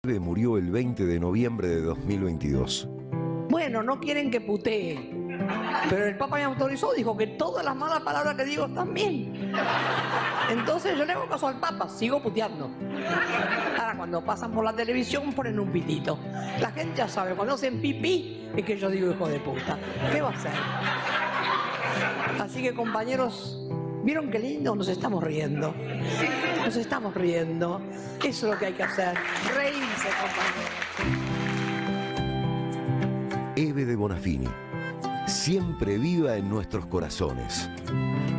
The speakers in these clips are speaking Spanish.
Murió el 20 de noviembre de 2022. Bueno, no quieren que putee, pero el Papa me autorizó, dijo que todas las malas palabras que digo están bien. Entonces yo le hago caso al Papa, sigo puteando. Ahora cuando pasan por la televisión ponen un pitito. La gente ya sabe, cuando hacen pipí es que yo digo hijo de puta. ¿Qué va a hacer? Así que compañeros, ¿vieron qué lindo? Nos estamos riendo. Nos estamos riendo. Eso es lo que hay que hacer. Reírse, compañeros. Eve de Bonafini, siempre viva en nuestros corazones.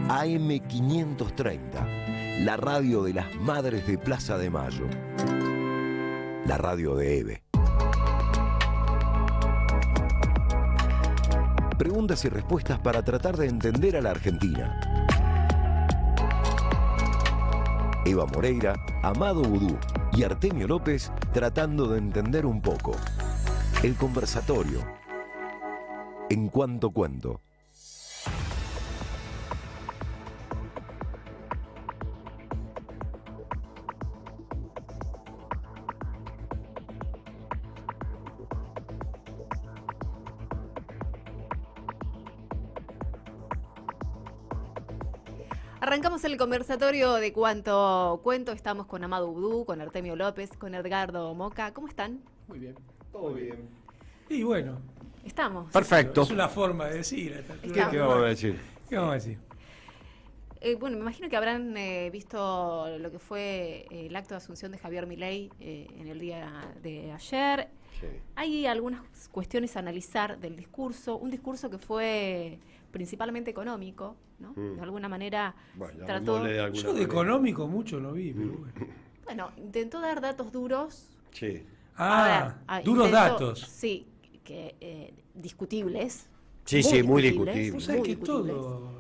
AM530, la radio de las madres de Plaza de Mayo. La radio de Eve. Preguntas y respuestas para tratar de entender a la Argentina. Eva Moreira, Amado Vudú y Artemio López tratando de entender un poco. El conversatorio. En cuanto cuento. Arrancamos el conversatorio de Cuánto Cuento. Estamos con Amado Vudú, con Artemio López, con Edgardo Moca. ¿Cómo están? Muy bien. Todo bien. Y bueno. Estamos. Perfecto. Es una forma de decir. ¿Qué vamos a decir? ¿Qué vamos a decir? Bueno, me imagino que habrán visto lo que fue el acto de asunción de Javier Milei en el día de ayer. Sí. Hay algunas cuestiones a analizar del discurso. Un discurso que fue principalmente económico, ¿no? De alguna manera Bueno, trató... Yo de económico mucho no vi, pero bueno. Bueno, intentó dar datos duros. Sí. Duros datos. Sí, que discutibles. Sí, muy discutible. Vos sabés Muy que discutibles. todo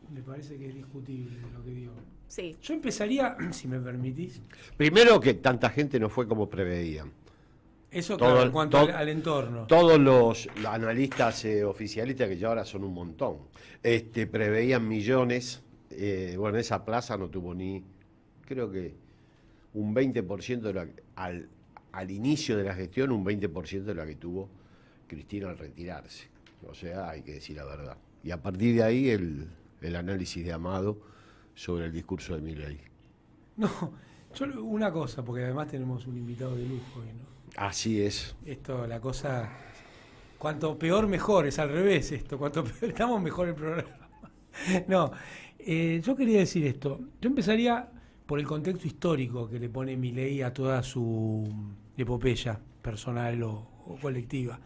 me parece que es discutible lo que digo. Sí. Yo empezaría, si me permitís. Primero que tanta gente no fue como preveían. Eso Todo claro, el- en cuanto todo- al entorno. Todos los analistas oficialistas, que ya ahora son un montón, preveían millones. Bueno, esa plaza no tuvo ni, creo que un 20% de la, al inicio de la gestión, un 20% de la que tuvo Cristina al retirarse. O sea, hay que decir la verdad. Y a partir de ahí el análisis de Amado sobre el discurso de Milei. No, yo una cosa, porque además tenemos un invitado de lujo hoy, ¿no? Así es. Esto, la cosa, cuanto peor mejor, es al revés esto, cuanto peor estamos mejor el programa. No, yo quería decir esto, yo empezaría por el contexto histórico que le pone Milei a toda su epopeya personal o colectiva.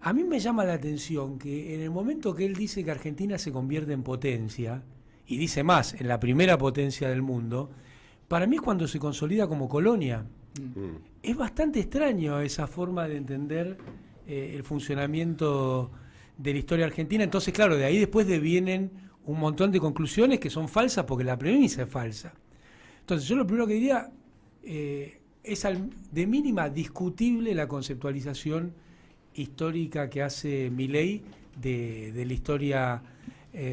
A mí me llama la atención que en el momento que él dice que Argentina se convierte en potencia, y dice más, en la primera potencia del mundo, para mí es cuando se consolida como colonia. Es bastante extraño esa forma de entender el funcionamiento de la historia argentina. Entonces, claro, de ahí después devienen un montón de conclusiones que son falsas porque la premisa es falsa. Entonces, yo lo primero que diría es de mínima discutible la conceptualización histórica que hace Milei de la historia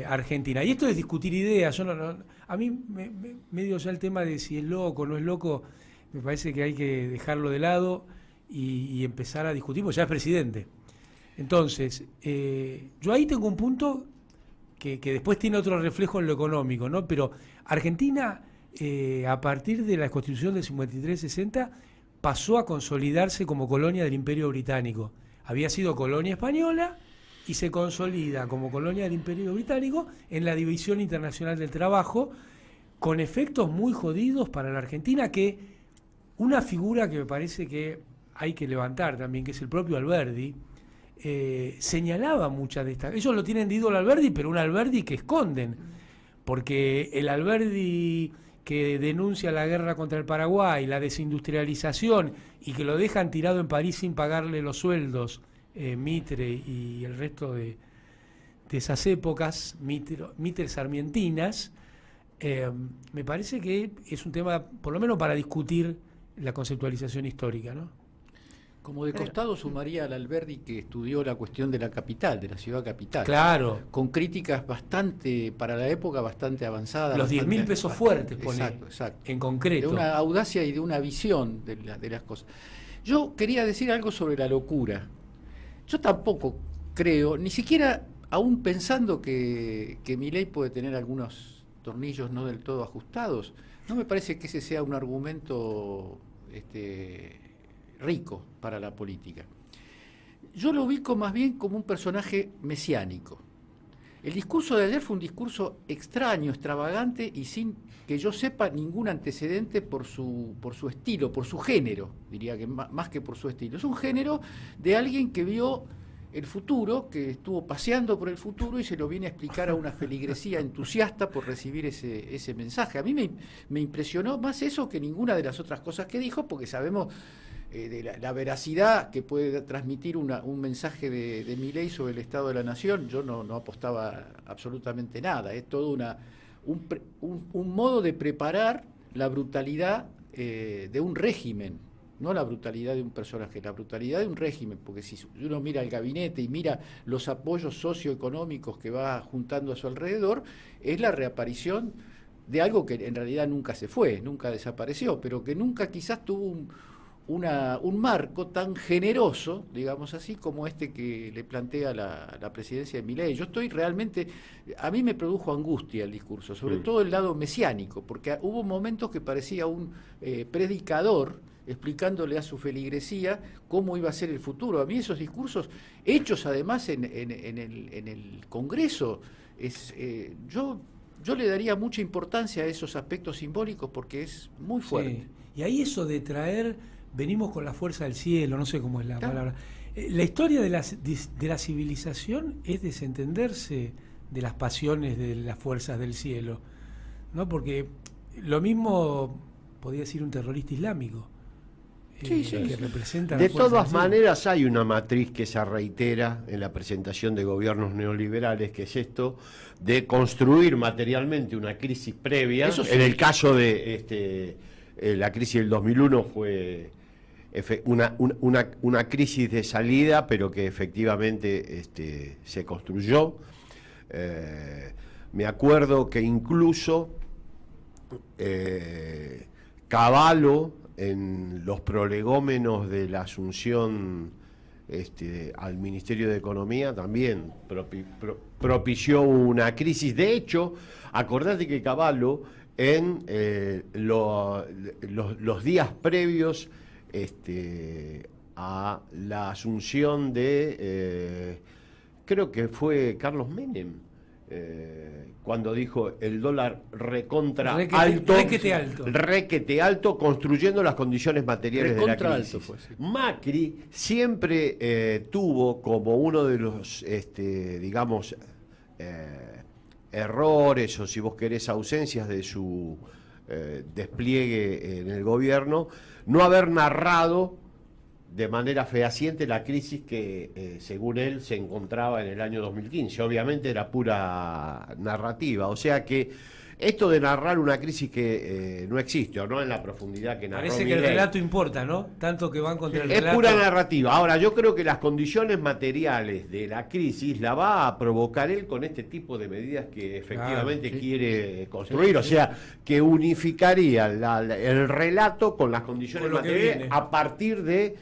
argentina. Y esto es discutir ideas. A mí, medio ya el tema de si es loco o no es loco, me parece que hay que dejarlo de lado y empezar a discutir, porque ya es presidente. Entonces, yo ahí tengo un punto que después tiene otro reflejo en lo económico, ¿no? Pero Argentina, a partir de la Constitución del 53-60, pasó a consolidarse como colonia del Imperio Británico. Había sido colonia española y se consolida como colonia del Imperio Británico en la División Internacional del Trabajo, con efectos muy jodidos para la Argentina, que una figura que me parece que hay que levantar también, que es el propio Alberdi, señalaba muchas de estas. Ellos lo tienen de ídolo Alberdi, pero un Alberdi que esconden, porque el Alberdi que denuncia la guerra contra el Paraguay, la desindustrialización, y que lo dejan tirado en París sin pagarle los sueldos, Mitre y el resto de esas épocas, Mitre sarmientinas, me parece que es un tema, por lo menos para discutir la conceptualización histórica, ¿no? Como de costado sumaría al Alberdi, que estudió la cuestión de la capital, de la ciudad capital. Claro. Con críticas bastante, para la época, bastante avanzadas. Los 10.000 pesos fuertes, pone. Exacto, exacto. En concreto. De una audacia y de una visión de las cosas. Yo quería decir algo sobre la locura. Yo tampoco creo, ni siquiera, aún pensando que Milei puede tener algunos tornillos no del todo ajustados, no me parece que ese sea un argumento rico para la política. Yo lo ubico más bien como un personaje mesiánico. El discurso de ayer fue un discurso extraño, extravagante y sin que yo sepa ningún antecedente por su estilo, por su género, diría que más que por su estilo. Es un género de alguien que vio el futuro, que estuvo paseando por el futuro y se lo viene a explicar a una feligresía entusiasta por recibir ese mensaje. A mí me impresionó más eso que ninguna de las otras cosas que dijo, porque sabemos de la veracidad que puede transmitir un mensaje de Milei sobre el Estado de la Nación. Yo no apostaba absolutamente nada. Es todo un modo de preparar la brutalidad de un régimen, no la brutalidad de un personaje, la brutalidad de un régimen, porque si uno mira el gabinete y mira los apoyos socioeconómicos que va juntando a su alrededor, es la reaparición de algo que en realidad nunca se fue, nunca desapareció, pero que nunca quizás tuvo un marco tan generoso, digamos así, como este que le plantea la presidencia de Milei. Yo estoy realmente, a mí me produjo angustia el discurso, sobre todo el lado mesiánico, porque hubo momentos que parecía un predicador explicándole a su feligresía cómo iba a ser el futuro. A mí esos discursos, hechos además en el Congreso, yo le daría mucha importancia a esos aspectos simbólicos porque es muy fuerte. Sí. Y ahí eso de traer, venimos con la fuerza del cielo, no sé cómo es la palabra. La historia de la civilización es desentenderse de las pasiones de las fuerzas del cielo, ¿no? Porque lo mismo podría decir un terrorista islámico. Que representa de todas maneras hay una matriz que se reitera en la presentación de gobiernos neoliberales, que es esto de construir materialmente una crisis previa. Eso sí. En el caso de la crisis del 2001 fue una crisis de salida, pero que efectivamente se construyó. Me acuerdo que incluso Cavallo, en los prolegómenos de la asunción al Ministerio de Economía, también propició una crisis. De hecho, acordate que Cavallo en los días previos a la asunción de, creo que fue Menem, cuando dijo el dólar requete alto, construyendo las condiciones materiales de la crisis. Fue, sí. Macri siempre tuvo como uno de los, errores, o si vos querés, ausencias de su despliegue en el gobierno, no haber narrado de manera fehaciente la crisis que, según él, se encontraba en el año 2015. Obviamente era pura narrativa. O sea que esto de narrar una crisis que no existe, o no en la profundidad que narró Parece que Milei, el relato importa, ¿no? Tanto que van contra el relato. es pura narrativa. Ahora, yo creo que las condiciones materiales de la crisis la va a provocar él con este tipo de medidas que efectivamente quiere construir. O sea, que unificaría el relato con las condiciones Con lo que materiales viene. a partir de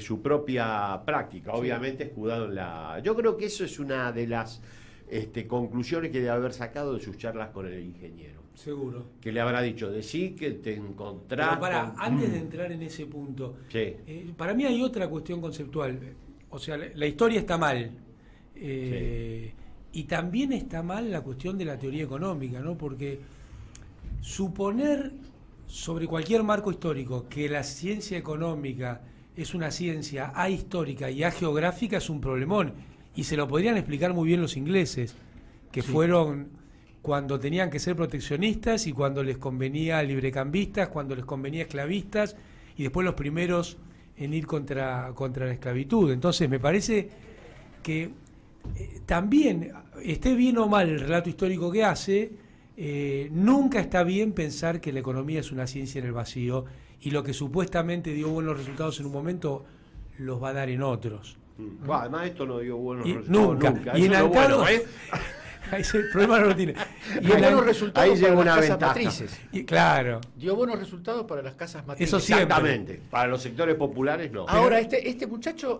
su propia práctica, obviamente escudado en la... Yo creo que eso es una de las conclusiones que debe haber sacado de sus charlas con el ingeniero. Seguro. Que le habrá dicho, decí que te encontrás... Pero antes de entrar en ese punto, Sí. Para mí hay otra cuestión conceptual. O sea, la historia está mal. Y también está mal la cuestión de la teoría económica, ¿no? Porque suponer sobre cualquier marco histórico que la ciencia económica es una ciencia ahistórica y ageográfica es un problemón. Y se lo podrían explicar muy bien los ingleses, que fueron cuando tenían que ser proteccionistas y cuando les convenía librecambistas, cuando les convenía esclavistas, y después los primeros en ir contra la esclavitud. Entonces me parece que también, esté bien o mal el relato histórico que hace, nunca está bien pensar que la economía es una ciencia en el vacío, y lo que supuestamente dio buenos resultados en un momento los va a dar en otros. Bueno, además esto no dio buenos Y resultados nunca. Y Eso en es lo bueno, Altados, ¿eh? ese problema no lo tiene. Y Dio en buenos Al- resultados ahí llega para una las casas ventaja. matrices. y claro, Dio buenos resultados para las casas matrices. Eso siempre. Exactamente. Para los sectores populares no. Ahora, este muchacho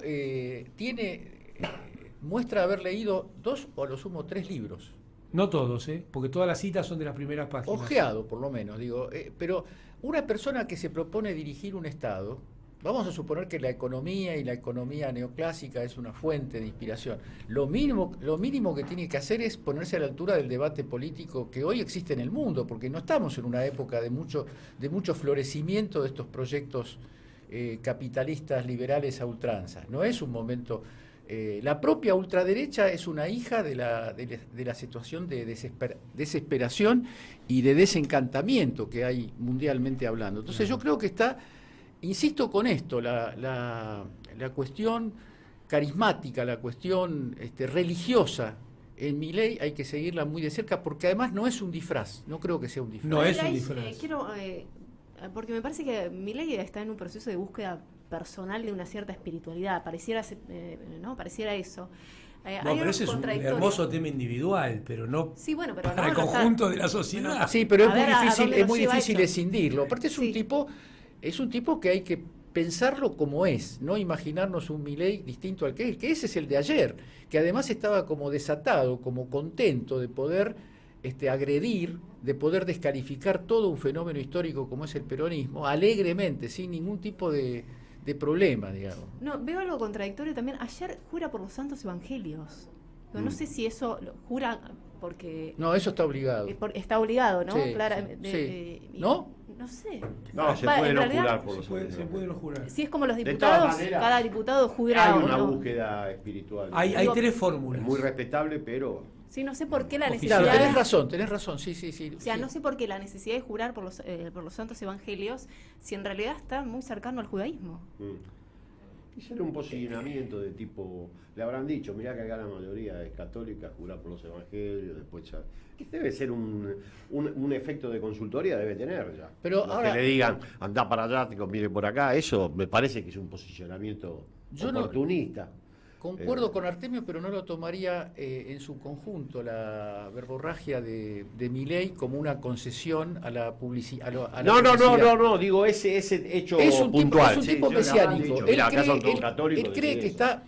muestra haber leído 2 o a lo sumo 3 libros. no todos, porque todas las citas son de las primeras páginas. Ojeado, por lo menos, digo. Pero una persona que se propone dirigir un Estado, vamos a suponer que la economía y la economía neoclásica es una fuente de inspiración. Lo mínimo que tiene que hacer es ponerse a la altura del debate político que hoy existe en el mundo, porque no estamos en una época de mucho florecimiento de estos proyectos capitalistas liberales a ultranza. No es un momento... la propia ultraderecha es una hija de la situación de desesperación y de desencantamiento que hay mundialmente hablando. Entonces yo creo que está, insisto con esto, la cuestión carismática, la cuestión religiosa en Milei hay que seguirla muy de cerca, porque además no es un disfraz, no creo que sea un disfraz. No es un Ahí, disfraz. Porque me parece que Milei está en un proceso de búsqueda personal de una cierta espiritualidad, pareciera eso. No, Hay pero algo ese es un contradictorio. hermoso tema individual, pero no Sí, bueno, pero para el no está- conjunto de la sociedad. Sí, pero es A muy ver, ¿a difícil, dónde es muy nos lleva difícil eso? escindirlo. Aparte es Sí. un tipo que hay que pensarlo como es, no imaginarnos un Milei distinto al que ese es el de ayer, que además estaba como desatado, como contento de poder agredir, de poder descalificar todo un fenómeno histórico como es el peronismo, alegremente, sin ningún tipo de problema, digamos. No, veo algo contradictorio también. Ayer jura por los santos evangelios. No sé si eso lo jura porque No, eso está obligado. está obligado, ¿no? Sí, Claramente. sí. ¿No? No sé. No, se Va, puede en no realidad, jurar por los Se puede no jurar. Si es como los De diputados, todas maneras, cada diputado jura Hay o una no. búsqueda espiritual. Hay Digo, tres Es fórmulas. muy respetable, pero Sí, no sé por qué la Oficial. necesidad. Claro, tenés razón, sí. O sea, no sé por qué la necesidad de jurar por los santos evangelios, si en realidad está muy cercano al judaísmo. Y será un posicionamiento de tipo, le habrán dicho, mirá que acá la mayoría es católica, jurar por los evangelios, después ya. Que debe ser un efecto de consultoría, debe tener ya. Pero Los ahora- que le digan, andá para allá, te conviene por acá, eso me parece que es un posicionamiento Yo no- oportunista. Concuerdo con Artemio, pero no lo tomaría en su conjunto la verborragia de Milei como una concesión a la publicidad. No, digo ese hecho Es un puntual. tipo sí, le habrán mesiánico. dicho, Él mirá, acá son todos cree, católicos. él cree decís que eso. está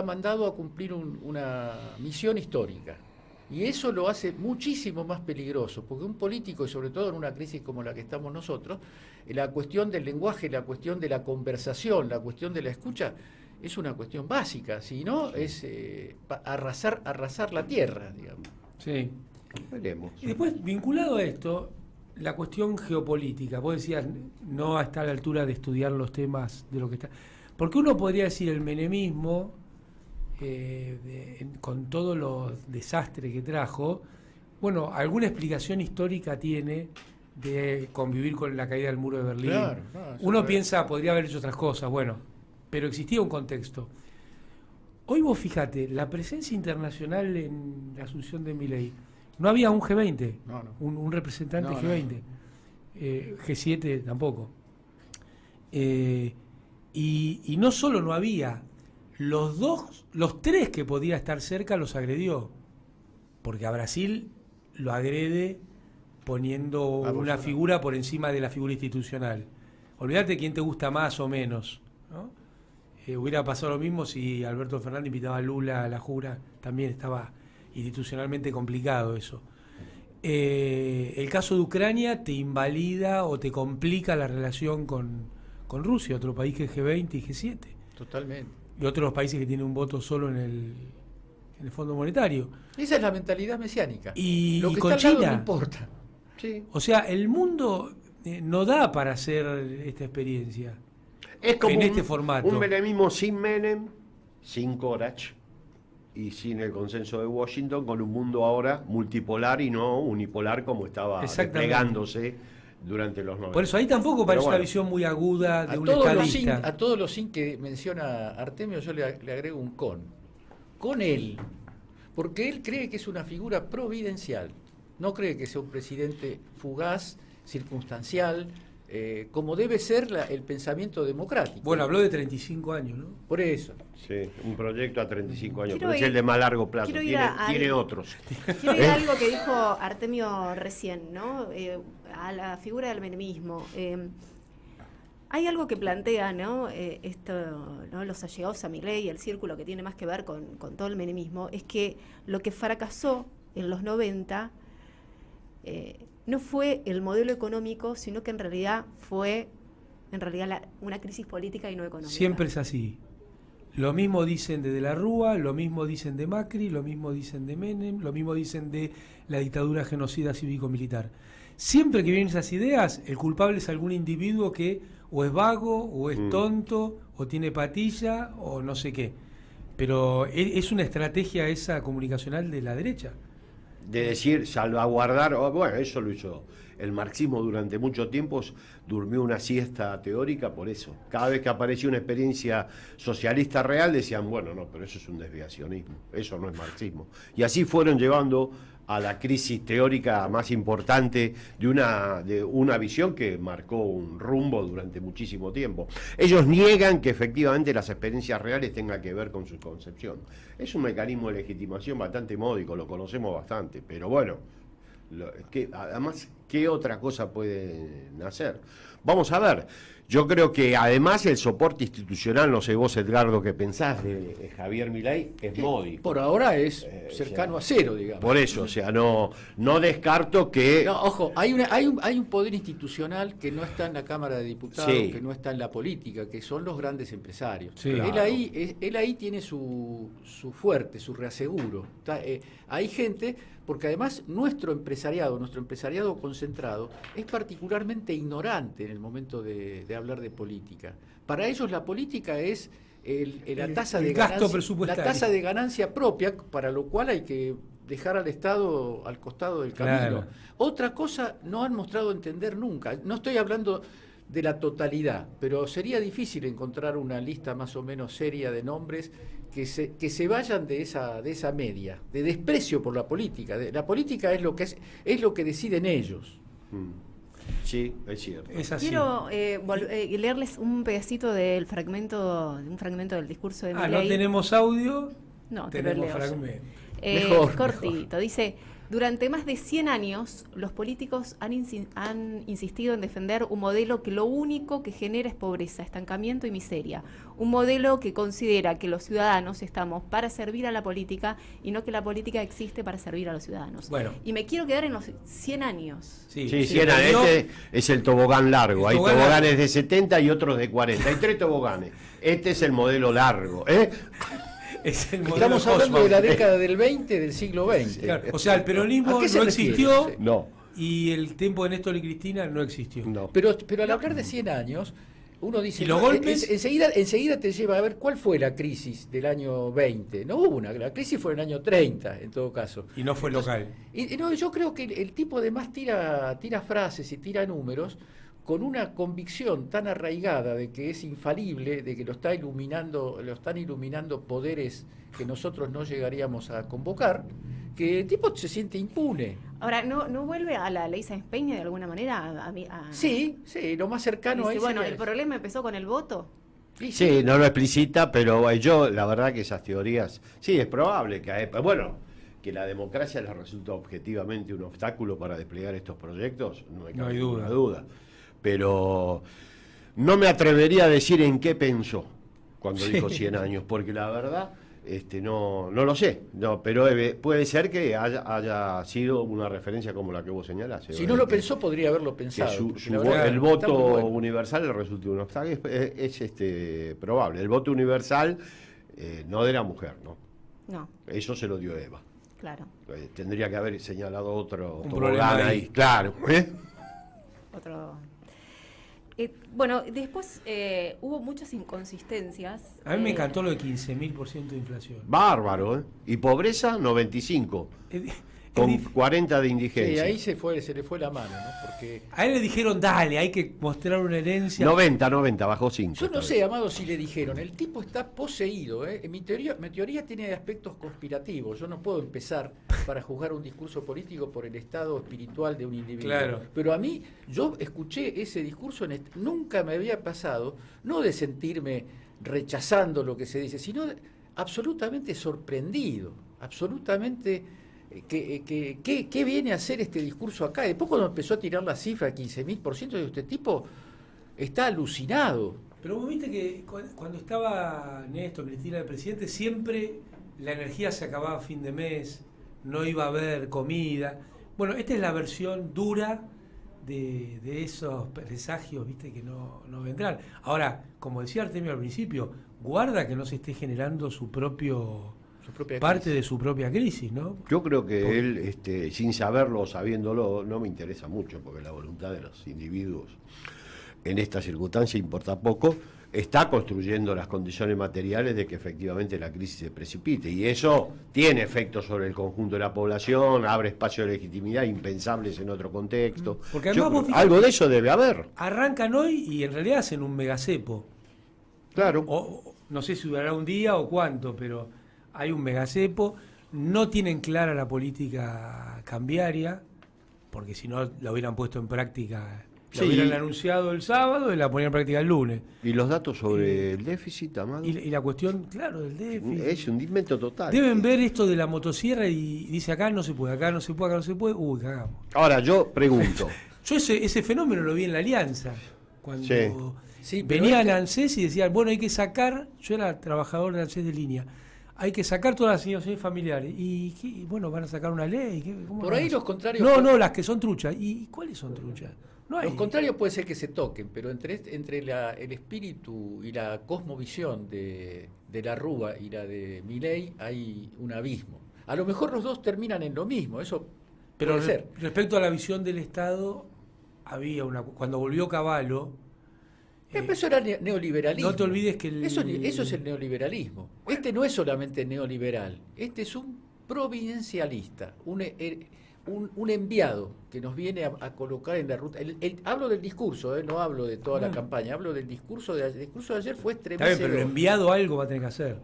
mandado a cumplir una misión histórica. Y eso lo hace muchísimo más peligroso, porque un político, y sobre todo en una crisis como la que estamos nosotros, la cuestión del lenguaje, la cuestión de la conversación, la cuestión de la escucha, es una cuestión básica, si no es arrasar la tierra, digamos. Sí. Veremos. Y después, vinculado a esto, la cuestión geopolítica. Vos decías, no está a la altura de estudiar los temas de lo que está. Porque uno podría decir el menemismo, con todos los desastres que trajo, bueno, alguna explicación histórica tiene de convivir con la caída del muro de Berlín. Claro, eso Uno es. piensa, podría haber hecho otras cosas, bueno, pero existía un contexto. Hoy vos fíjate, la presencia internacional en la asunción de Milei, no había un G20, No, no. un representante No, G20, G7 tampoco. Y no solo no había, los tres que podía estar cerca los agredió, porque a Brasil lo agrede poniendo A una Bolsonaro. figura por encima de la figura institucional. Olvídate quién te gusta más o menos, ¿no? Hubiera pasado lo mismo si Alberto Fernández invitaba a Lula a la jura, también estaba institucionalmente complicado eso. El caso de Ucrania te invalida o te complica la relación con Rusia, otro país que es G20 y G7, Totalmente. y otros países que tienen un voto solo en el Fondo Monetario. Esa es la mentalidad mesiánica. Y Lo que con está al lado China. no importa. Sí. O sea, el mundo no da para hacer esta experiencia. Es como en este formato. un menemismo sin Menem, sin Corach y sin el consenso de Washington, con un mundo ahora multipolar y no unipolar como estaba Exactamente. desplegándose durante los 90. Por eso ahí tampoco parece Pero una bueno. visión muy aguda de A un todos, los sin, estadista. a todos los sin que menciona Artemio yo le agrego un con él, porque él cree que es una figura providencial, no cree que sea un presidente fugaz, circunstancial, como debe ser el pensamiento democrático. Bueno, habló de 35 años, ¿no? Por eso. Sí, un proyecto a 35 años, Quiero pero es ir- el de más largo plazo, quiero ir tiene, a tiene algo. otros. Quiero ir a algo que dijo Artemio recién, ¿no? A la figura del menemismo. Hay algo que plantea, ¿no? ¿No? Los allegados a Milei, el círculo que tiene más que ver con todo el menemismo, es que lo que fracasó en los 90 no fue el modelo económico, sino que en realidad fue una crisis política y no económica. Siempre es así. Lo mismo dicen de la Rúa, lo mismo dicen de Macri, lo mismo dicen de Menem, lo mismo dicen de la dictadura genocida cívico-militar. Siempre que vienen esas ideas, el culpable es algún individuo que o es vago, o es tonto, o tiene patilla, o no sé qué. Pero es una estrategia esa comunicacional de la derecha. De decir, salvaguardar, bueno, eso lo hizo el marxismo durante mucho tiempo, durmió una siesta teórica por eso. Cada vez que aparecía una experiencia socialista real decían, bueno, no, pero eso es un desviacionismo, eso no es marxismo. Y así fueron llevando a la crisis teórica más importante de una visión que marcó un rumbo durante muchísimo tiempo. Ellos niegan que efectivamente las experiencias reales tengan que ver con su concepción. Es un mecanismo de legitimación bastante módico, lo conocemos bastante, pero bueno, además, ¿qué otra cosa pueden hacer? Vamos a ver. Yo creo que además el soporte institucional, no sé vos, Edgardo, qué pensás de Javier Milei, es módico. Por ahora es cercano a cero, digamos. Por eso, o sea, no descarto que... No, ojo, hay un poder institucional que no está en la Cámara de Diputados, Sí. que no está en la política, que son los grandes empresarios. Sí. Él, Claro. él ahí tiene su fuerte, su reaseguro. Hay gente, porque además nuestro empresariado concentrado, es particularmente ignorante en el momento de hablar de política. Para ellos la política es la tasa de gasto ganancia, presupuestario. la tasa de ganancia propia, para lo cual hay que dejar al Estado al costado del camino. Claro. Otra cosa no han mostrado entender nunca. No estoy hablando de la totalidad, pero sería difícil encontrar una lista más o menos seria de nombres que se vayan de esa media, de desprecio por la política. La política es lo que deciden ellos. Sí, es cierto. Es así. Quiero leerles un pedacito de un fragmento del discurso de No Milei. tenemos audio, No, te lo tenemos leo yo. fragmento. Mejor, cortito. Dice, durante más de 100 años, los políticos han insistido en defender un modelo que lo único que genera es pobreza, estancamiento y miseria. Un modelo que considera que los ciudadanos estamos para servir a la política y no que la política existe para servir a los ciudadanos. Bueno. Y me quiero quedar en los 100 años. Sí, se Siena, perdió. este es el tobogán largo. El Hay tobogán toboganes largo. de 70 y otros de 40. Hay 3 toboganes. Este es el modelo largo. Es el modelo Estamos hablando de Cosmo. la década del 20, del siglo XX. Claro, o sea, el peronismo ¿A qué se no refiere? existió Sí. No, y el tiempo de Néstor y Cristina no existió. no. Pero al hablar de 100 años, uno dice, ¿Y los no, golpes? enseguida te lleva a ver cuál fue la crisis del año 20. No hubo la crisis fue en el año 30, en todo caso. Y no fue local. No, yo creo que el tipo además tira frases y tira números con una convicción tan arraigada de que es infalible, de que lo están iluminando poderes que nosotros no llegaríamos a convocar, que el tipo se siente impune. Ahora, ¿no vuelve a la ley Sáenz Peña de alguna manera? Sí, lo más cercano Dice, a eso. bueno, el problema empezó con el voto. Sí, no lo explicita, pero yo, la verdad que esas teorías, sí, es probable que, que la democracia les resulta objetivamente un obstáculo para desplegar estos proyectos, no hay ninguna duda. Pero no me atrevería a decir en qué pensó cuando dijo 100 años, porque la verdad no lo sé, pero puede ser que haya sido una referencia como la que vos señalás. Si no lo pensó, podría haberlo Que pensado. el voto universal le resulte un obstáculo, es probable. El voto universal no de la mujer, ¿no? No, Eso se lo dio Eva. claro. Tendría que haber señalado otro Un tobogán problema ahí. ahí. Claro. Otro. Bueno, después hubo muchas inconsistencias. A mí me encantó lo de 15.000% de inflación. Bárbaro, ¿eh? Y pobreza, 95. con 40 de Sí, indigencia. ahí se le fue la mano, ¿no? Porque A él le dijeron, dale, hay que mostrar una herencia. 90, bajó 5. yo no sé, Amado, si le dijeron, el tipo está poseído, ¿eh? Mi teoría tiene aspectos conspirativos. Yo no puedo empezar para juzgar un discurso político por el estado espiritual de un individuo. Claro. Pero a mí, yo escuché ese discurso, nunca me había pasado, no de sentirme rechazando lo que se dice, sino absolutamente sorprendido, absolutamente... ¿Qué viene a hacer este discurso acá? Después cuando empezó a tirar la cifra, 15.000%, de este tipo está alucinado. Pero vos viste que cuando estaba Néstor, Cristina, el presidente, siempre la energía se acababa a fin de mes, no iba a haber comida. Bueno, esta es la versión dura de esos presagios, viste, que no vendrán. Ahora, como decía Artemio al principio, guarda que no se esté generando su propia parte de su propia crisis, ¿no? Yo creo que él, sin saberlo o sabiéndolo, no me interesa mucho, porque la voluntad de los individuos en esta circunstancia importa poco, está construyendo las condiciones materiales de que efectivamente la crisis se precipite, y eso tiene efectos sobre el conjunto de la población, abre espacios de legitimidad impensables en otro contexto. Porque además Algo de eso debe haber. Arrancan hoy y en realidad hacen un megacepo. Claro. O, no sé si durará un día o cuánto, pero hay un megacepo, no tienen clara la política cambiaria, porque si no la hubieran puesto en práctica, la hubieran anunciado el sábado y la ponían en práctica el lunes. ¿Y los datos sobre el déficit, Amado? Y la cuestión, claro, del déficit. Es un invento total. Deben ver esto de la motosierra y dice acá no se puede, acá no se puede, acá no se puede, uy, cagamos. Ahora, yo pregunto. Yo ese fenómeno lo vi en la Alianza, cuando Sí, pero venían a ANSES y decían, bueno, hay que sacar, yo era trabajador de ANSES de línea, hay que sacar todas las asignaciones familiares. Y bueno, van a sacar una ley. ¿Cómo por van ahí a los hacer? contrarios... No, las que son truchas. ¿Y cuáles son truchas? No hay. Los contrarios puede ser que se toquen, pero entre el espíritu y la cosmovisión de la Rúa y la de Milei hay un abismo. A lo mejor los dos terminan en lo mismo, eso Pero puede ser. respecto a la visión del Estado, había cuando volvió Cavallo. Eso era neoliberalismo. No te olvides que eso es el neoliberalismo. Este no es solamente neoliberal, este es un providencialista, un enviado que nos viene a colocar en la ruta. Hablo del discurso, no hablo de toda la campaña, hablo del discurso de ayer. El discurso de ayer fue Está extremadamente... bien, pero el enviado algo va a tener que hacer.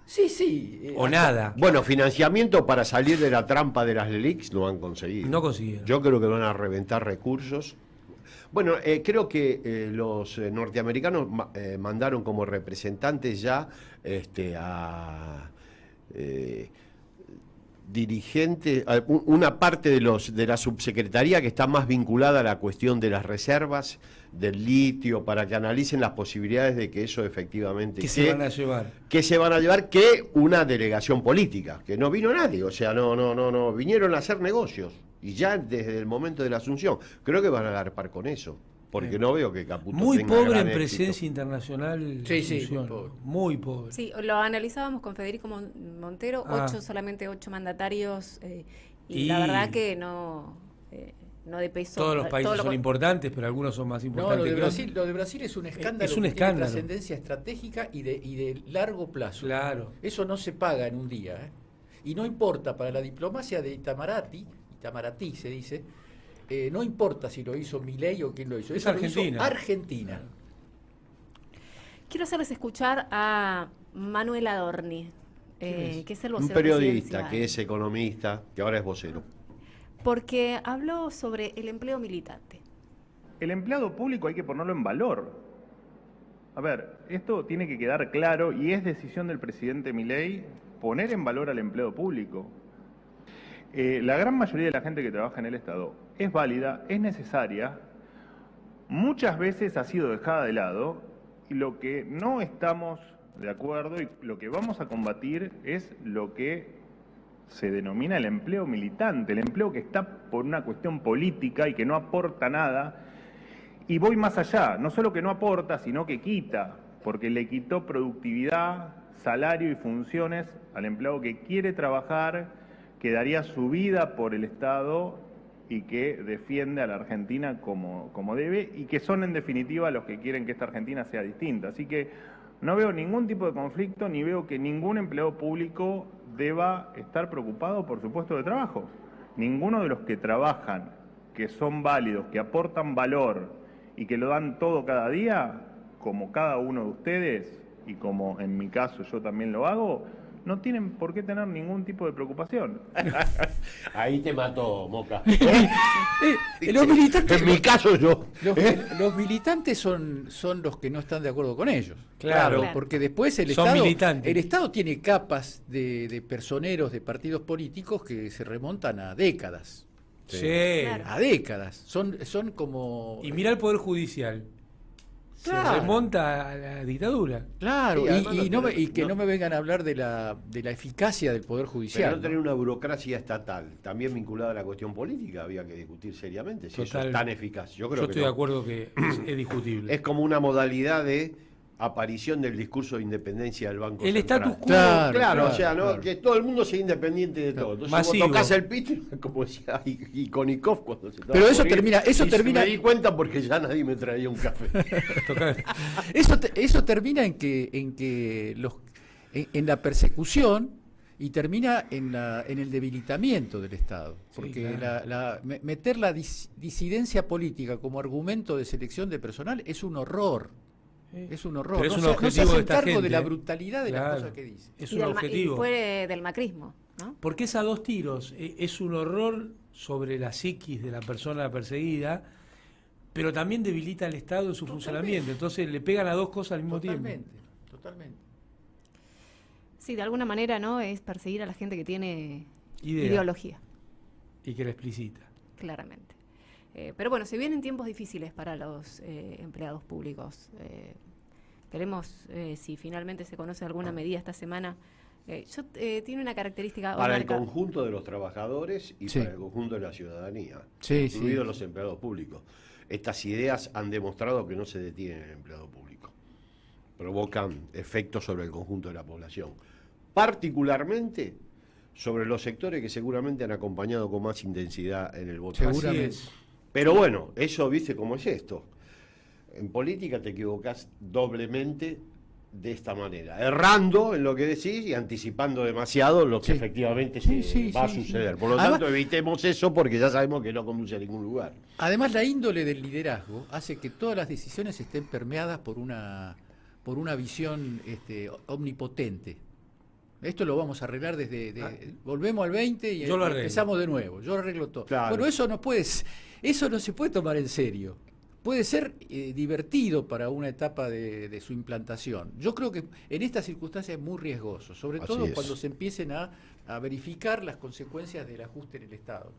Sí. O nada. Bueno, financiamiento para salir de la trampa de las LELICs no han conseguido. No consiguieron. Yo creo que van a reventar recursos. Bueno, creo que los norteamericanos mandaron como representantes ya a dirigentes, una parte de la subsecretaría que está más vinculada a la cuestión de las reservas del litio, para que analicen las posibilidades de que eso efectivamente... ¿Qué se van a llevar? Que se van a llevar que una delegación política, que no vino nadie, o sea, no, vinieron a hacer negocios, y ya desde el momento de la asunción, creo que van a agarpar con eso, porque no veo que Caputo muy tenga pobre gran en éxito. presencia internacional. Sí, Asunción. Muy pobre. Sí, lo analizábamos con Federico Montero, solamente 8 mandatarios, y la verdad que no de peso. Todos los países son importantes, pero algunos son más importantes. Lo de Brasil es un escándalo. Es un que escándalo. tiene trascendencia estratégica y de largo plazo. Claro. Eso no se paga en un día. Y no importa, para la diplomacia de Itamaraty se dice, no importa si lo hizo Milei o quién lo hizo. Es Eso Argentina. Lo hizo Argentina. Quiero hacerles escuchar a Manuel Adorni, que es el Un vocero periodista presidencial, que es economista, que ahora es vocero. porque habló sobre el empleo militante. El empleado público hay que ponerlo en valor. A ver, esto tiene que quedar claro y es decisión del presidente Milei poner en valor al empleado público. La gran mayoría de la gente que trabaja en el Estado es válida, es necesaria, muchas veces ha sido dejada de lado, y lo que no estamos de acuerdo y lo que vamos a combatir es lo que se denomina el empleo militante, el empleo que está por una cuestión política y que no aporta nada. Y voy más allá, no solo que no aporta, sino que quita, porque le quitó productividad, salario y funciones al empleado que quiere trabajar, que daría su vida por el Estado y que defiende a la Argentina como debe, y que son en definitiva los que quieren que esta Argentina sea distinta. Así que no veo ningún tipo de conflicto, ni veo que ningún empleado público deba estar preocupado por su puesto de trabajo. ninguno de los que trabajan, que son válidos, que aportan valor y que lo dan todo cada día, como cada uno de ustedes y como en mi caso yo también lo hago, no tienen por qué tener ningún tipo de preocupación. Ahí te mató, Moca. Los militantes, En mi caso yo. los militantes son los que no están de acuerdo con ellos. Claro. Porque después el Son militantes. Estado tiene capas de personeros de partidos políticos que se remontan a décadas. Sí. Claro. A décadas. Son como... Y mira el Poder Judicial. Claro. Se remonta a la dictadura. Claro, Sí, además que no me vengan a hablar de la eficacia del Poder Pero Judicial. no tener una burocracia estatal, también vinculada a la cuestión política, había que discutir seriamente si eso Total. es tan eficaz. Yo creo Yo que estoy no. de acuerdo que es discutible. Es como una modalidad de aparición del discurso de independencia del Banco El Central. status quo. Claro, o sea, ¿no? claro. Que todo el mundo sea independiente de todo. Entonces Masivo. vos tocás el pito, como decía Ikonikov cuando se estaba Pero eso por ir, termina- eso y termina- me di cuenta porque ya nadie me traía un café. Eso termina en la persecución y termina en el debilitamiento del Estado. Sí, Porque claro. meter la disidencia política como argumento de selección de personal es un horror. Es un horror. Pero es no un se objetivo hacen de esta cargo gente, de la ¿eh? brutalidad de Claro. las cosas que dice. Es Y un y objetivo. fue del macrismo, ¿no? Porque es a dos tiros. Es un horror sobre la psiquis de la persona perseguida, pero también debilita al Estado en su funcionamiento. Entonces le pegan a dos cosas al mismo tiempo. Totalmente. Sí, de alguna manera, ¿no? Es perseguir a la gente que tiene Idea. ideología, Y que la explicita. claramente. Pero bueno, se vienen tiempos difíciles para los empleados públicos. Veremos si finalmente se conoce alguna medida esta semana. Tiene una característica... Para el Omar, conjunto de los trabajadores y Sí. para el conjunto de la ciudadanía, Sí, incluidos sí. los empleados públicos. Estas ideas han demostrado que no se detienen en el empleado público. Provocan efectos sobre el conjunto de la población. Particularmente sobre los sectores que seguramente han acompañado con más intensidad en el voto. Seguramente. Así es. Pero bueno, eso, ¿viste cómo es esto? En política te equivocás doblemente de esta manera, errando en lo que decís y anticipando demasiado lo que Sí. efectivamente Sí, va a sí, sí. suceder. Por lo Además- tanto, evitemos eso porque ya sabemos que no conduce a ningún lugar. Además, la índole del liderazgo hace que todas las decisiones estén permeadas por una visión omnipotente. Esto lo vamos a arreglar volvemos al 20 y Yo lo arreglo. empezamos de nuevo. Yo arreglo todo. Claro. Bueno, eso no se puede tomar en serio. Puede ser divertido para una etapa de su implantación. Yo creo que en estas circunstancias es muy riesgoso, sobre Así todo es. cuando se empiecen a verificar las consecuencias del ajuste en el Estado.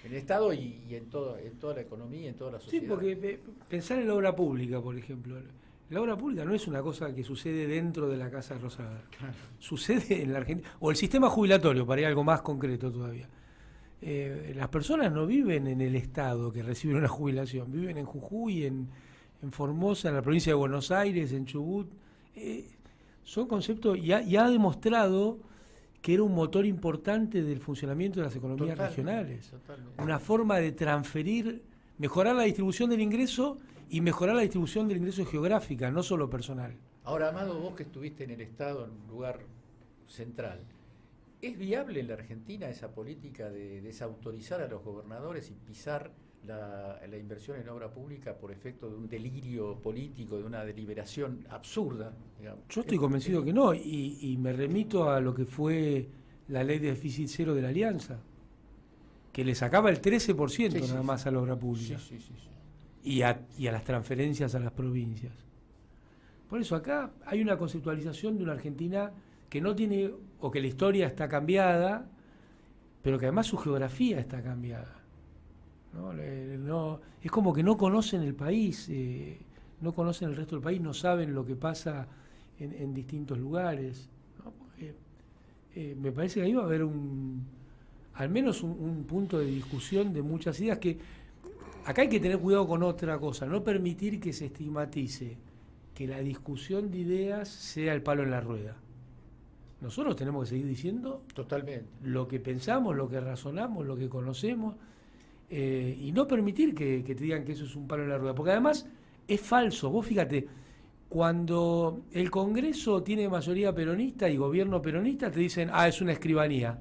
En el Estado y en toda la economía, en toda la Sí, sociedad. porque pensar en la obra pública, por ejemplo. La obra pública no es una cosa que sucede dentro de la Casa Rosada. Sucede en la Argentina. O el sistema jubilatorio, para ir a algo más concreto todavía. Las personas no viven en el Estado que reciben una jubilación. Viven en Jujuy, en Formosa, en la provincia de Buenos Aires, en Chubut. Son conceptos... Y ha demostrado que era un motor importante del funcionamiento de las economías regionales. Totalmente. Una forma de transferir, mejorar la distribución del ingreso y mejorar la distribución del ingreso geográfica, no solo personal. Ahora, Amado, vos que estuviste en el Estado, en un lugar central, ¿es viable en la Argentina esa política de desautorizar a los gobernadores y pisar la inversión en obra pública por efecto de un delirio político, de una deliberación absurda? Digamos? Yo estoy convencido que no, y me remito a lo que fue la ley de déficit cero de la Alianza, que le sacaba el 13% Sí, sí, nada más sí. a la obra pública. Sí. Y a las transferencias a las provincias. Por eso acá hay una conceptualización de una Argentina que no tiene, o que la historia está cambiada, pero que además su geografía está cambiada. Es como que no conocen el país, no conocen el resto del país, no saben lo que pasa en distintos lugares, ¿no? Me parece que ahí va a haber al menos un punto de discusión de muchas ideas que acá hay que tener cuidado con otra cosa, no permitir que se estigmatice que la discusión de ideas sea el palo en la rueda. Nosotros tenemos que seguir diciendo Totalmente. lo que pensamos, lo que razonamos, lo que conocemos, y no permitir que te digan que eso es un palo en la rueda, porque además es falso. Vos fíjate, cuando el Congreso tiene mayoría peronista y gobierno peronista, te dicen, es una escribanía.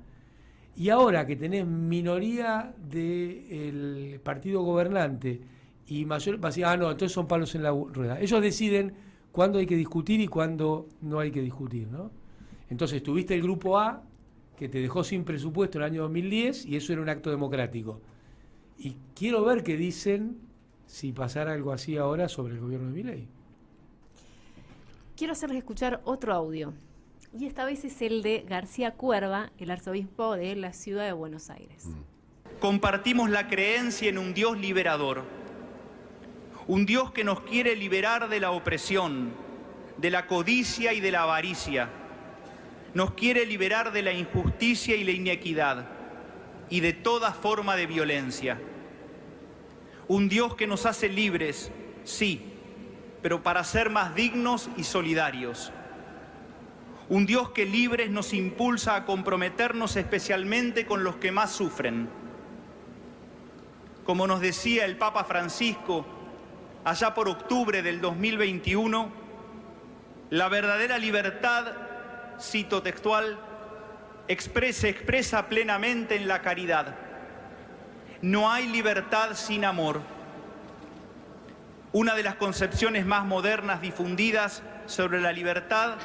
Y ahora que tenés minoría del partido gobernante y mayor, vas a decir, no, entonces son palos en la rueda. Ellos deciden cuándo hay que discutir y cuándo no hay que discutir, ¿no? Entonces tuviste el grupo A, que te dejó sin presupuesto en el año 2010, y eso era un acto democrático. Y quiero ver qué dicen si pasara algo así ahora sobre el gobierno de Milei. Quiero hacerles escuchar otro audio. Y esta vez es el de García Cuerva, el arzobispo de la ciudad de Buenos Aires. Compartimos la creencia en un Dios liberador, un Dios que nos quiere liberar de la opresión, de la codicia y de la avaricia. Nos quiere liberar de la injusticia y la inequidad y de toda forma de violencia. Un Dios que nos hace libres, sí, pero para ser más dignos y solidarios. Un Dios que libres nos impulsa a comprometernos especialmente con los que más sufren. Como nos decía el Papa Francisco allá por octubre del 2021, la verdadera libertad, cito textual, se expresa plenamente en la caridad. No hay libertad sin amor. Una de las concepciones más modernas difundidas sobre la libertad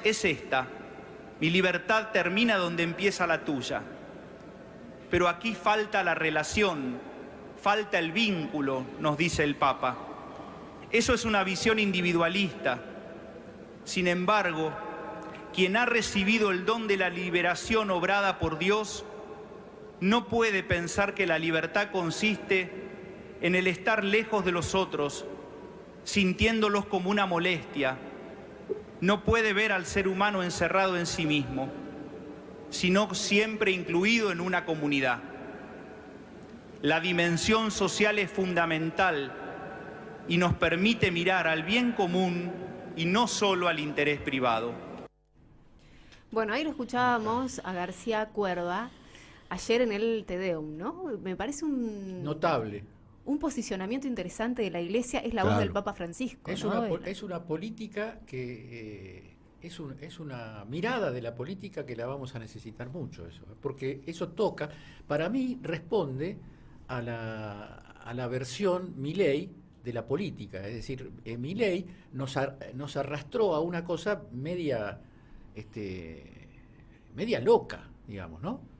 es esta: mi libertad termina donde empieza la tuya. Pero aquí falta la relación, falta el vínculo, nos dice el Papa. Eso es una visión individualista. Sin embargo, quien ha recibido el don de la liberación obrada por Dios no puede pensar que la libertad consiste en el estar lejos de los otros, sintiéndolos como una molestia. No puede ver al ser humano encerrado en sí mismo, sino siempre incluido en una comunidad. La dimensión social es fundamental y nos permite mirar al bien común y no solo al interés privado. Bueno, ahí lo escuchábamos a García Cuerva ayer en el Te Deum, ¿no? Me parece notable. Un posicionamiento interesante de la Iglesia, es la voz del Papa Francisco. Es, ¿no? es una política que es una mirada de la política que la vamos a necesitar mucho, eso, porque eso toca, para mí responde a la versión Milei de la política, es decir, Milei nos arrastró a una cosa media loca, digamos, ¿no?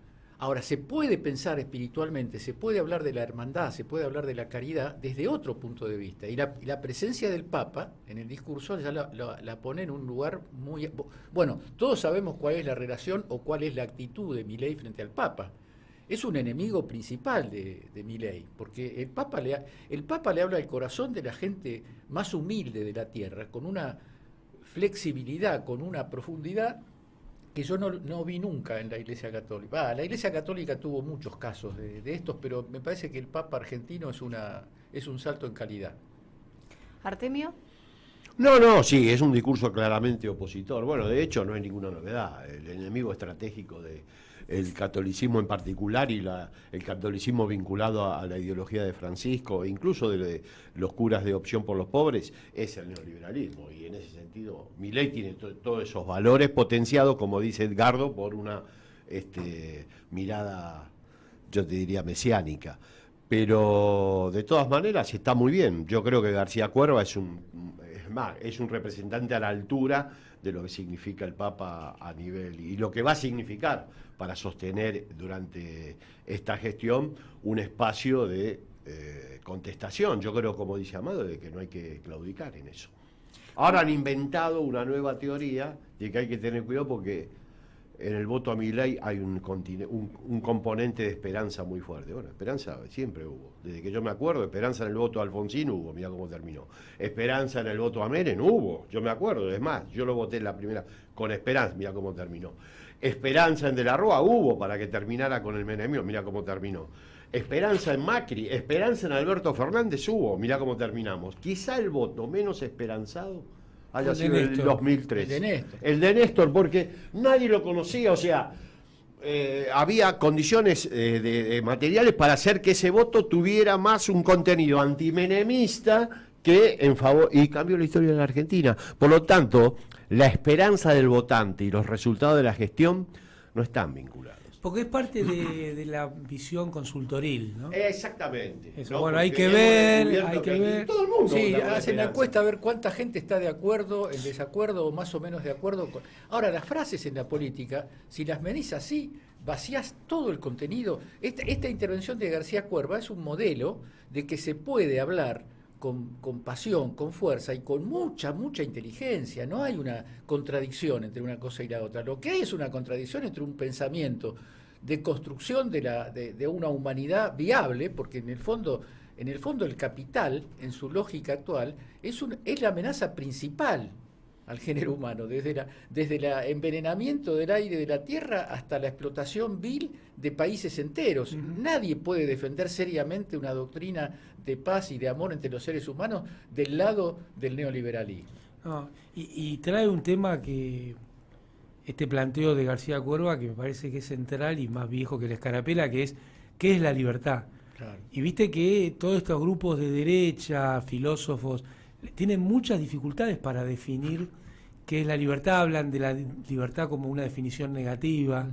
Ahora, se puede pensar espiritualmente, se puede hablar de la hermandad, se puede hablar de la caridad desde otro punto de vista. Y la presencia del Papa en el discurso ya la pone en un lugar muy... Bueno, todos sabemos cuál es la relación o cuál es la actitud de Milei frente al Papa. Es un enemigo principal de Milei, porque el Papa le habla al corazón de la gente más humilde de la tierra, con una flexibilidad, con una profundidad que yo no vi nunca en la Iglesia Católica. La Iglesia Católica tuvo muchos casos de estos, pero me parece que el Papa argentino es un salto en calidad. ¿Artemio? No, sí, es un discurso claramente opositor. Bueno, de hecho no hay ninguna novedad. El enemigo estratégico del catolicismo en particular y el catolicismo vinculado a la ideología de Francisco, e incluso de los curas de Opción por los Pobres, es el neoliberalismo. Y en ese sentido, Milei tiene todos esos valores potenciados, como dice Edgardo, por una mirada, yo te diría, mesiánica. Pero de todas maneras está muy bien. Yo creo que García Cuerva es un representante a la altura de lo que significa el Papa a nivel y lo que va a significar para sostener durante esta gestión un espacio de contestación. Yo creo, como dice Amado, de que no hay que claudicar en eso. Ahora han inventado una nueva teoría de que hay que tener cuidado porque en el voto a Milei hay un componente de esperanza muy fuerte. Bueno, esperanza siempre hubo. Desde que yo me acuerdo, esperanza en el voto a Alfonsín hubo, mirá cómo terminó. Esperanza en el voto a Menem hubo, yo me acuerdo, es más, yo lo voté en la primera con esperanza, mirá cómo terminó. Esperanza en De la Rúa hubo para que terminara con el menemio, mirá cómo terminó. Esperanza en Macri, esperanza en Alberto Fernández hubo, mirá cómo terminamos. Quizá el voto menos esperanzado haya sido el 2003. El de Néstor, porque nadie lo conocía, o sea, había condiciones materiales para hacer que ese voto tuviera más un contenido antimenemista que en favor, y cambió la historia de la Argentina. Por lo tanto, la esperanza del votante y los resultados de la gestión no están vinculados. Porque es parte de la visión consultoril, ¿no? Exactamente. Eso, ¿no? bueno, Porque hay que hemos ver, descubierto hay que aquí ver. todo el mundo Sí, habla con hacen la esperanza. encuesta a ver cuánta gente está de acuerdo, en desacuerdo o más o menos de acuerdo. Ahora, las frases en la política, si las medís así, vacías todo el contenido. Esta intervención de García Cuerva es un modelo de que se puede hablar con pasión, con fuerza y con mucha inteligencia. No hay una contradicción entre una cosa y la otra. Lo que hay es una contradicción entre un pensamiento de construcción de una humanidad viable, porque en el fondo el capital, en su lógica actual, es la amenaza principal al género humano, desde el envenenamiento del aire de la tierra hasta la explotación vil de países enteros. Nadie puede defender seriamente una doctrina de paz y de amor entre los seres humanos del lado del neoliberalismo. No, y trae un tema que este planteo de García Cuerva que me parece que es central y más viejo que la escarapela, que es ¿qué es la libertad? Claro. Y viste que todos estos grupos de derecha, filósofos, tienen muchas dificultades para definir qué es la libertad, hablan de la libertad como una definición negativa,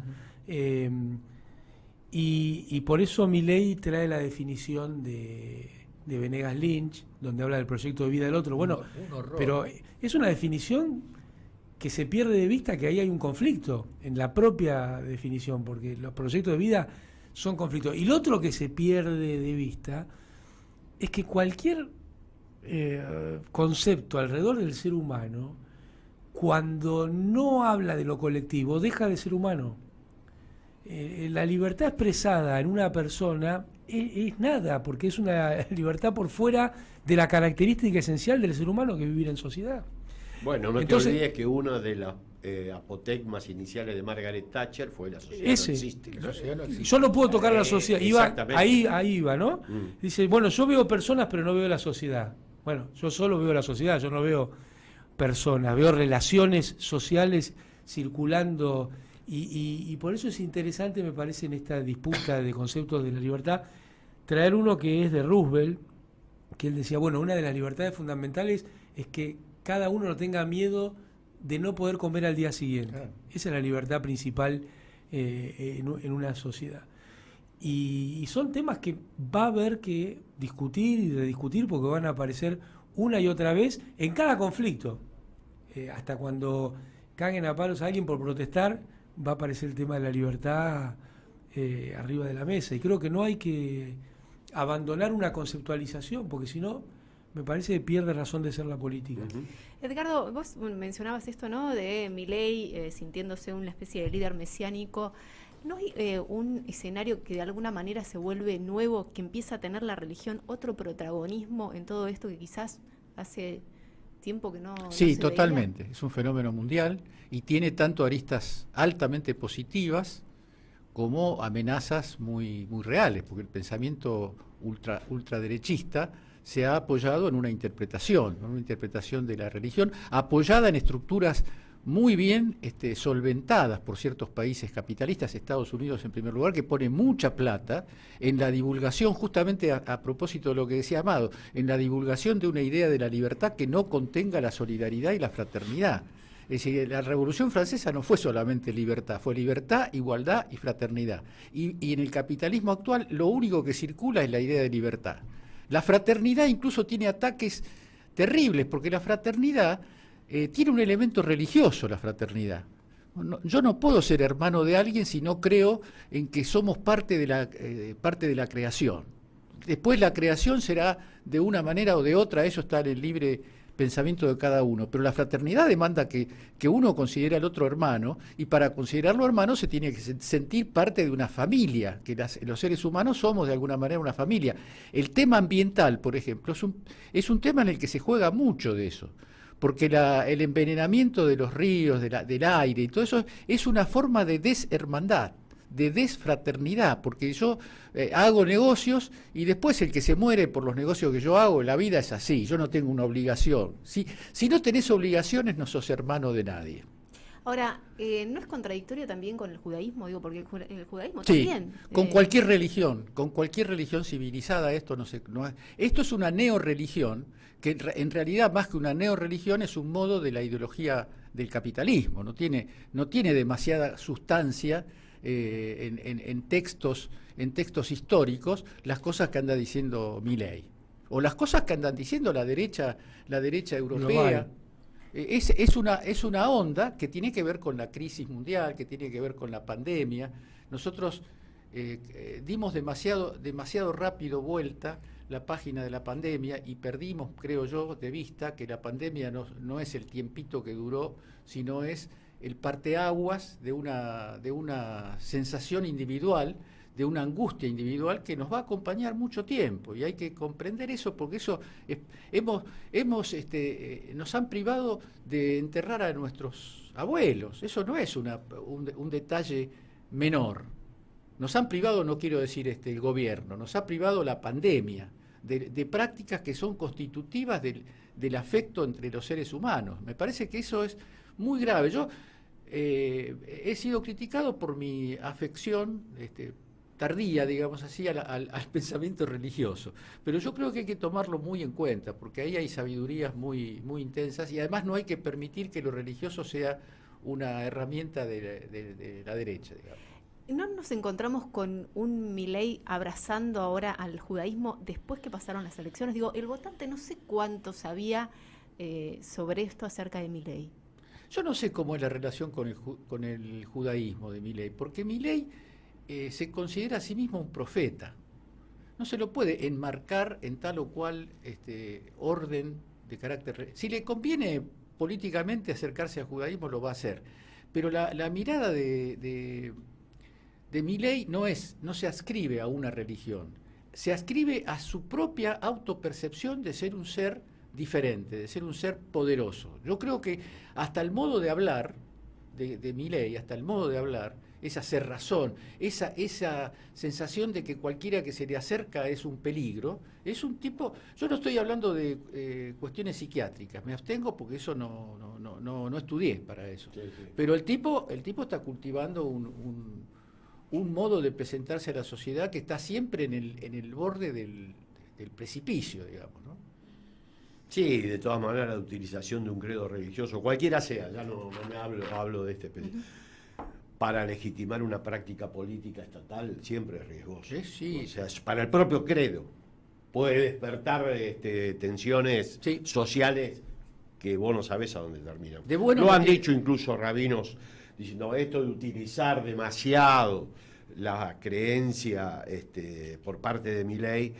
y por eso Milei trae la definición de Venegas Lynch, donde habla del proyecto de vida del otro. Bueno, Un horror. pero es una definición que se pierde de vista que ahí hay un conflicto en la propia definición, porque los proyectos de vida son conflictos. Y lo otro que se pierde de vista es que cualquier concepto alrededor del ser humano, cuando no habla de lo colectivo, deja de ser humano. La libertad expresada en una persona es nada, porque es una libertad por fuera de la característica esencial del ser humano, que es vivir en sociedad. Bueno, no Entonces, te olvides que uno de los apotegmas iniciales de Margaret Thatcher fue la sociedad ese. no existe. La sociedad no existe. Yo no puedo tocar a la sociedad. Exactamente. Ahí iba, ¿no? Dice, bueno, yo veo personas, pero no veo la sociedad. Bueno, yo solo veo la sociedad, yo no veo personas, veo relaciones sociales circulando. Y por eso es interesante, me parece, en esta disputa de conceptos de la libertad, traer uno que es de Roosevelt, que él decía, bueno, una de las libertades fundamentales es que cada uno no tenga miedo de no poder comer al día siguiente. Claro. Esa es la libertad principal en una sociedad. Y son temas que va a haber que discutir y rediscutir, porque van a aparecer una y otra vez en cada conflicto. Hasta cuando caguen a palos a alguien por protestar, va a aparecer el tema de la libertad arriba de la mesa. Y creo que no hay que abandonar una conceptualización, porque si no, me parece que pierde razón de ser la política. Edgardo, vos mencionabas esto, ¿no? De Milei sintiéndose una especie de líder mesiánico. ¿No hay un escenario que de alguna manera se vuelve nuevo, que empieza a tener la religión otro protagonismo en todo esto que quizás hace tiempo que no Sí, se totalmente. veía? Es un fenómeno mundial y tiene tanto aristas altamente positivas como amenazas muy reales, porque el pensamiento ultraderechista se ha apoyado en una interpretación de la religión, apoyada en estructuras muy bien solventadas por ciertos países capitalistas, Estados Unidos en primer lugar, que pone mucha plata en la divulgación, justamente a propósito de lo que decía Amado, en la divulgación de una idea de la libertad que no contenga la solidaridad y la fraternidad. Es decir, la Revolución Francesa no fue solamente libertad, fue libertad, igualdad y fraternidad. Y en el capitalismo actual lo único que circula es la idea de libertad. La fraternidad incluso tiene ataques terribles, porque la fraternidad tiene un elemento religioso, la fraternidad. Yo no puedo ser hermano de alguien si no creo en que somos parte de la creación. Después la creación será de una manera o de otra, eso está en el libre pensamiento de cada uno, pero la fraternidad demanda que uno considere al otro hermano, y para considerarlo hermano se tiene que sentir parte de una familia, que los seres humanos somos de alguna manera una familia. El tema ambiental, por ejemplo, es un tema en el que se juega mucho de eso, porque el envenenamiento de los ríos, del aire y todo eso es una forma de deshermandad, de desfraternidad, porque yo hago negocios y después el que se muere por los negocios que yo hago, la vida es así, yo no tengo una obligación. Si no tenés obligaciones no sos hermano de nadie. Ahora, ¿no es contradictorio también con el judaísmo? Digo, porque el judaísmo Sí, también... con cualquier religión civilizada esto esto es una neorreligión, que en realidad más que una neorreligión es un modo de la ideología del capitalismo, no tiene demasiada sustancia en textos históricos las cosas que anda diciendo Milei o las cosas que andan diciendo la derecha europea. Es una onda que tiene que ver con la crisis mundial, que tiene que ver con la pandemia. Nosotros dimos demasiado rápido vuelta la página de la pandemia y perdimos, creo yo, de vista que la pandemia no es el tiempito que duró, sino es el parteaguas de una sensación individual, de una angustia individual que nos va a acompañar mucho tiempo, y hay que comprender eso, porque eso nos han privado de enterrar a nuestros abuelos. Eso no es un detalle menor. Nos han privado, no quiero decir el gobierno, nos ha privado la pandemia de prácticas que son constitutivas del afecto entre los seres humanos. Me parece que eso es muy grave. Yo he sido criticado por mi afección tardía, digamos así, al pensamiento religioso, pero yo creo que hay que tomarlo muy en cuenta, porque ahí hay sabidurías muy intensas, y además no hay que permitir que lo religioso sea una herramienta de la derecha, digamos. ¿No nos encontramos con un Milei abrazando ahora al judaísmo después que pasaron las elecciones? Digo, el votante no sé cuánto sabía sobre esto acerca de Milei. Yo no sé cómo es la relación con el judaísmo de Milei, porque Milei se considera a sí mismo un profeta. No se lo puede enmarcar en tal o cual orden de carácter. Si le conviene políticamente acercarse al judaísmo, lo va a hacer. Pero la mirada de Milei no se adscribe a una religión, se adscribe a su propia autopercepción de ser un ser diferente, de ser un ser poderoso. Yo creo que hasta el modo de hablar de Milei, hasta el modo de hablar, esa cerrazón, esa sensación de que cualquiera que se le acerca es un peligro, es un tipo. Yo no estoy hablando de cuestiones psiquiátricas, me abstengo porque eso no estudié para eso. Sí. Pero el tipo está cultivando un modo de presentarse a la sociedad que está siempre en el borde del precipicio, digamos, ¿no? Sí, de todas maneras la utilización de un credo religioso, cualquiera sea, ya no hablo de este para legitimar una práctica política estatal siempre es riesgoso. Sí. O sea, para el propio credo puede despertar tensiones sociales que vos no sabés a dónde terminan. Lo han dicho incluso rabinos diciendo esto de utilizar demasiado la creencia por parte de Milei,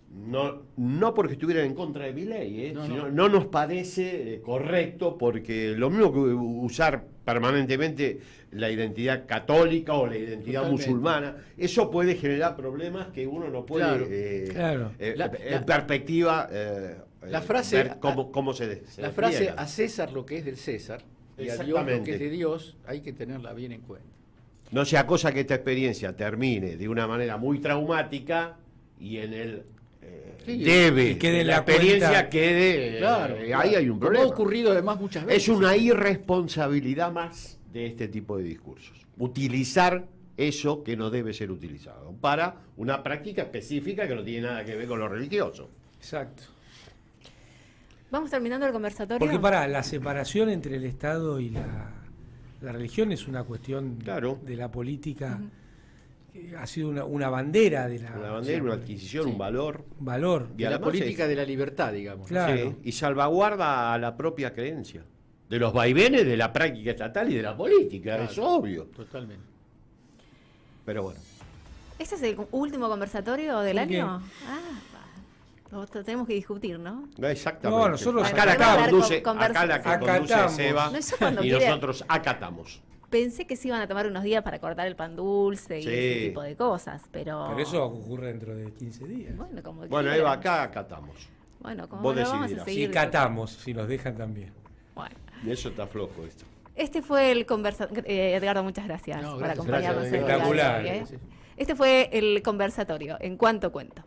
no porque estuvieran en contra de Milei, sino no nos parece correcto, porque lo mismo que usar permanentemente la identidad católica o la identidad musulmana, eso puede generar problemas que uno no puede en perspectiva la frase, ver cómo se la frase a César lo que es del César y a Dios lo que es de Dios, hay que tenerla bien en cuenta. No sea cosa que esta experiencia termine de una manera muy traumática y en el debe que la experiencia quede. Ahí hay un problema. Ha ocurrido además muchas veces. Es una irresponsabilidad más de este tipo de discursos. Utilizar eso que no debe ser utilizado para una práctica específica que no tiene nada que ver con lo religioso. Exacto. Vamos terminando el conversatorio. Porque la separación entre el Estado y la religión es una cuestión de la política. Ha sido una bandera de la... Una bandera, una adquisición, un valor. Y a la política de la libertad, digamos. Claro. Sí, y salvaguarda a la propia creencia. De los vaivenes de la práctica estatal y de la política, es obvio. Totalmente. Pero bueno. ¿Este es el último conversatorio del año? Tenemos que discutir, ¿no? Exactamente. No, nosotros acá la que conduce Seba y nosotros acatamos. Pensé que se iban a tomar unos días para cortar el pan dulce y ese tipo de cosas, pero eso ocurre dentro de 15 días. Bueno, Eva, acá acatamos. Bueno, como vos lo vamos a decidirás. seguir. Si catamos, si nos dejan también. Bueno. Y eso está flojo esto. Este fue el conversatorio. Edgardo, muchas gracias por acompañarnos. Espectacular. Este fue el conversatorio. ¿En cuánto cuento?